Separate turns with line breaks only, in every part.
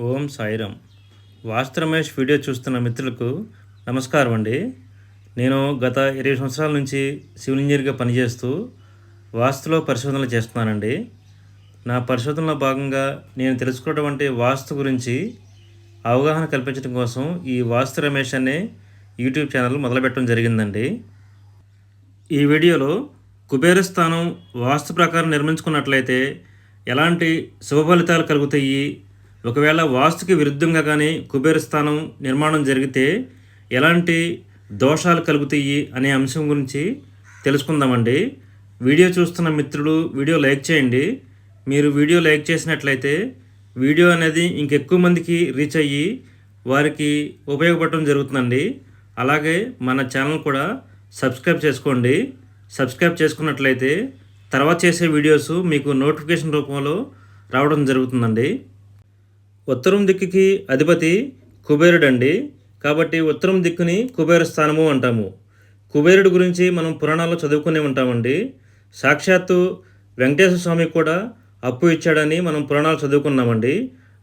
ఓం సాయిరామ్. వాస్తు Ramesh video చూస్తున్న మిత్రులకు నమస్కారం అండి. నేను గత 20 సంవత్సరాల నుంచి సివిల్ ఇంజనీర్గా పనిచేస్తూ వాస్తులో పరిశోధనలు చేస్తున్నానండి. నా పరిశోధనలో భాగంగా నేను తెలుసుకున్నటువంటి వాస్తు గురించి అవగాహన కల్పించడం కోసం ఈ వాస్తు రమేష్ అనే యూట్యూబ్ ఛానల్ మొదలుపెట్టడం జరిగిందండి. ఈ వీడియోలో కుబేర స్థానం వాస్తు ప్రకారం నిర్మించుకున్నట్లయితే ఎలాంటి శుభ ఫలితాలు కలుగుతాయి, ఒకవేళ వాస్తుకి విరుద్ధంగా కానీ కుబేర స్థానం నిర్మాణం జరిగితే ఎలాంటి దోషాలు కలుగుతాయి అనే అంశం గురించి తెలుసుకుందామండి. వీడియో చూస్తున్న మిత్రులు వీడియో లైక్ చేయండి. మీరు వీడియో లైక్ చేసినట్లయితే వీడియో అనేది ఇంకెక్కువ మందికి రీచ్ అయ్యి వారికి ఉపయోగపడటం జరుగుతుందండి. అలాగే మన ఛానల్ కూడా సబ్స్క్రైబ్ చేసుకోండి. సబ్స్క్రైబ్ చేసుకున్నట్లయితే తర్వాత చేసే వీడియోస్ మీకు నోటిఫికేషన్ రూపంలో రావడం జరుగుతుందండి. ఉత్తరం దిక్కుకి అధిపతి కుబేరుడు అండి. కాబట్టి ఉత్తరం దిక్కుని కుబేర స్థానము అంటాము. కుబేరుడు గురించి మనం పురాణాల్లో చదువుకునే ఉంటామండి. సాక్షాత్తు వెంకటేశ్వర స్వామి కూడా అప్పు ఇచ్చాడని మనం పురాణాలు చదువుకున్నామండి.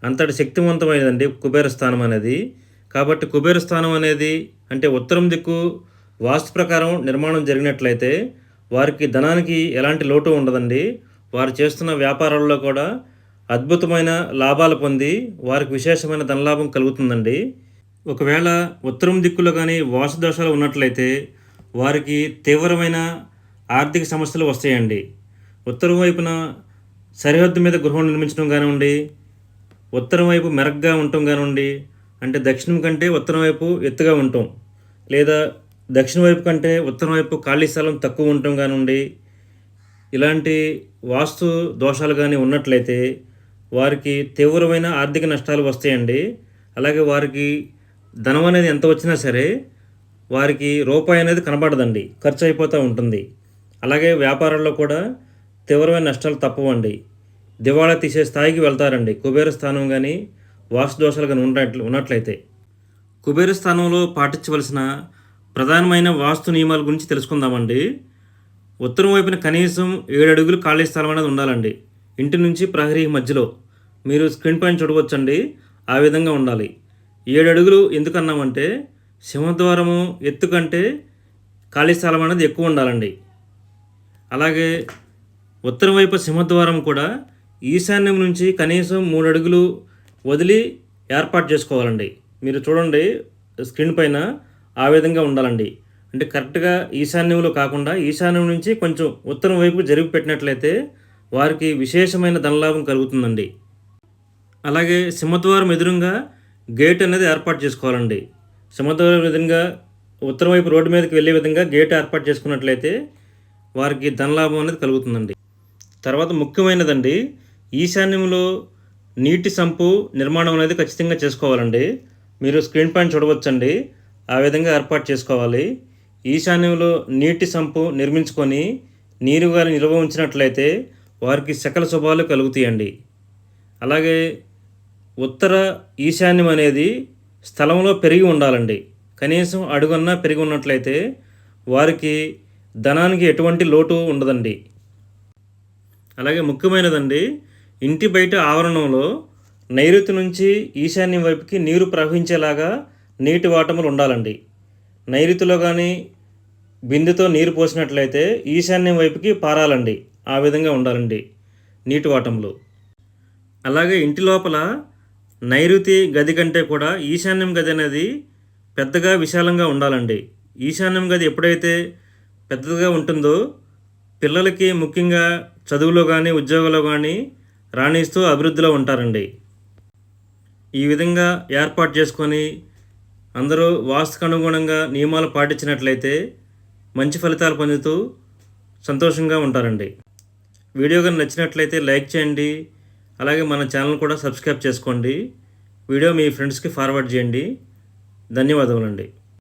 అంతటి శక్తివంతమైనదండి కుబేర స్థానం అనేది. కాబట్టి కుబేర స్థానం అనేది అంటే ఉత్తరం దిక్కు వాస్తు ప్రకారం నిర్మాణం జరిగినట్లయితే వారికి ధనానికి ఎలాంటి లోటు ఉండదండి. వారు చేస్తున్న వ్యాపారాల్లో కూడా అద్భుతమైన లాభాలు పొంది వారికి విశేషమైన ధనలాభం కలుగుతుందండి. ఒకవేళ ఉత్తరం దిక్కులో కానీ వాస్తు దోషాలు ఉన్నట్లయితే వారికి తీవ్రమైన ఆర్థిక సమస్యలు వస్తాయండి. ఉత్తరం వైపున సరిహద్దు మీద గృహం నిర్మించడం కానివ్వండి, ఉత్తరం వైపు మెరగ్గా ఉండటం కానివ్వండి, అంటే దక్షిణం కంటే ఉత్తరం వైపు ఎత్తుగా ఉండటం, లేదా దక్షిణ వైపు కంటే ఉత్తరం వైపు ఖాళీ స్థలం తక్కువ ఉండటం కానివ్వండి, ఇలాంటి వాస్తు దోషాలు కానీ ఉన్నట్లయితే వారికి తీవ్రమైన ఆర్థిక నష్టాలు వస్తాయండి. అలాగే వారికి ధనం అనేది ఎంత వచ్చినా సరే వారికి రూపాయి అనేది కనబడదండి, ఖర్చు అయిపోతూ ఉంటుంది. అలాగే వ్యాపారాల్లో కూడా తీవ్రమైన నష్టాలు తప్పవండి. దివాళా తీసే స్థాయికి వెళ్తారండి కుబేర స్థానం కానీ వాస్తు దోషాలు కానీ ఉన్నట్లయితే. కుబేర స్థానంలో పాటించవలసిన ప్రధానమైన వాస్తు నియమాల గురించి తెలుసుకుందామండి. ఉత్తరం వైపున కనీసం 7 అడుగులు ఖాళీ స్థలం అనేది ఉండాలండి. ఇంటి నుంచి ప్రహరీ మధ్యలో మీరు స్క్రీన్ పైన చూడవచ్చండి, ఆ విధంగా ఉండాలి. 7 అడుగులు ఎందుకన్నామంటే సింహద్వారము ఎత్తు కంటే ఖాళీ స్థలం అనేది ఎక్కువ ఉండాలండి. అలాగే ఉత్తరం వైపు సింహద్వారం కూడా ఈశాన్యం నుంచి కనీసం 3 అడుగులు వదిలి ఏర్పాటు చేసుకోవాలండి. మీరు చూడండి స్క్రీన్ పైన, ఆ విధంగా ఉండాలండి. అంటే కరెక్ట్గా ఈశాన్యంలో కాకుండా ఈశాన్యం నుంచి కొంచెం ఉత్తరం వైపు జరిపి పెట్టినట్లయితే వారికి విశేషమైన ధనలాభం కలుగుతుందండి. అలాగే సింహద్వారం ఎదురుగా గేట్ అనేది ఏర్పాటు చేసుకోవాలండి. సింహద్వారం ఎదురుగా ఉత్తరం వైపు రోడ్డు మీదకి వెళ్ళే విధంగా గేట్ ఏర్పాటు చేసుకున్నట్లయితే వారికి ధనలాభం అనేది కలుగుతుందండి. తర్వాత ముఖ్యమైనదండి, ఈశాన్యంలో నీటి సంపు నిర్మాణం అనేది ఖచ్చితంగా చేసుకోవాలండి. మీరు స్క్రీన్ పైన చూడవచ్చండి, ఆ విధంగా ఏర్పాటు చేసుకోవాలి. ఈశాన్యంలో నీటి సంపు నిర్మించుకొని నీరు గాని నిల్వ ఉంచినట్లయితే వారికి సకల శుభాలు కలుగుతాయండి. అలాగే ఉత్తర ఈశాన్యం అనేది స్థలంలో పెరిగి ఉండాలండి. కనీసం అడుగన్నా పెరిగి ఉన్నట్లయితే వారికి ధనానికి ఎటువంటి లోటు ఉండదండి. అలాగే ముఖ్యమైనదండి, ఇంటి బయట ఆవరణంలో నైరుతి నుంచి ఈశాన్యం వైపుకి నీరు ప్రవహించేలాగా నీటి వాటములు ఉండాలండి. నైరుతిలో కానీ బిందెతో నీరు పోసినట్లయితే ఈశాన్యం వైపుకి పారాలండి, ఆ విధంగా ఉండాలండి నీటి వాటములు. అలాగే ఇంటి లోపల నైరుతి గది కంటే కూడా ఈశాన్యం గది అనేది పెద్దగా విశాలంగా ఉండాలండి. ఈశాన్యం గది ఎప్పుడైతే పెద్దగా ఉంటుందో పిల్లలకి ముఖ్యంగా చదువులో కానీ ఉద్యోగంలో కానీ రాణిస్తూ అభివృద్ధిలో ఉంటారండి. ఈ విధంగా ఏర్పాటు చేసుకొని అందరూ వాస్తుకు అనుగుణంగా నియమాలు పాటించినట్లయితే మంచి ఫలితాలు పొందుతూ సంతోషంగా ఉంటారండి. వీడియో కానీ నచ్చినట్లయితే లైక్ చేయండి. అలాగే మన ఛానల్ కూడా సబ్స్క్రైబ్ చేసుకోండి. వీడియో మీ ఫ్రెండ్స్కి ఫార్వర్డ్ చేయండి. ధన్యవాదములండి.